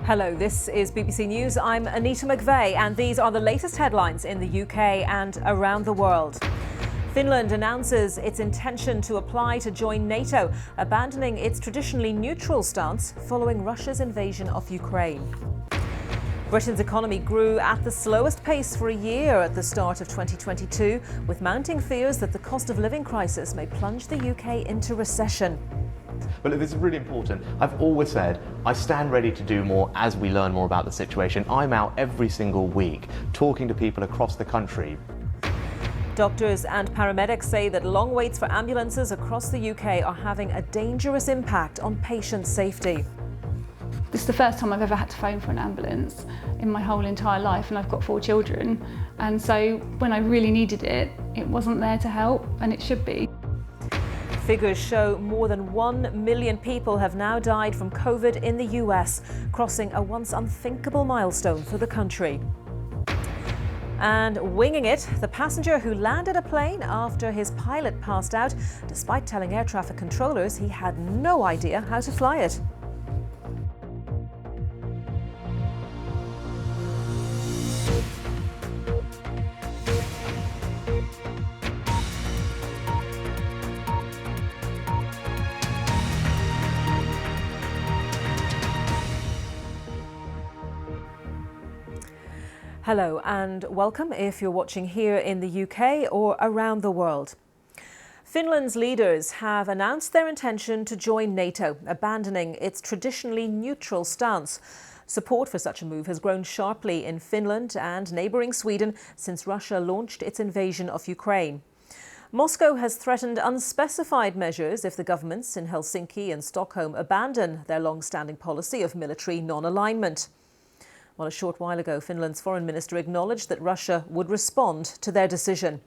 Hello, this is BBC News. I'm Annita McVeigh, and these are the latest headlines in the UK and around the world. Finland announces its intention to apply to join NATO, abandoning its traditionally neutral stance following Russia's invasion of Ukraine. Britain's economy grew at the slowest pace for a year at the start of 2022, with mounting fears that the cost of living crisis may plunge the UK into recession. But this is really important. I've always said I stand ready to do more as we learn more about the situation. I'm out every single week talking to people across the country. Doctors and paramedics say that long waits for ambulances across the UK are having a dangerous impact on patient safety. This is the first time I've ever had to phone for an ambulance in my whole entire life, and I've got 4 children. And so when I really needed it, it wasn't there to help, and it should be. Figures show more than 1 million people have now died from COVID in the US, crossing a once unthinkable milestone for the country. And winging it, the passenger who landed a plane after his pilot passed out, despite telling air traffic controllers he had no idea how to fly it. Hello and welcome if you're watching here in the UK or around the world. Finland's leaders have announced their intention to join NATO, abandoning its traditionally neutral stance. Support for such a move has grown sharply in Finland and neighbouring Sweden since Russia launched its invasion of Ukraine. Moscow has threatened unspecified measures if the governments in Helsinki and Stockholm abandon their long-standing policy of military non-alignment. Well, a short while ago, Finland's foreign minister acknowledged that Russia would respond to their decision.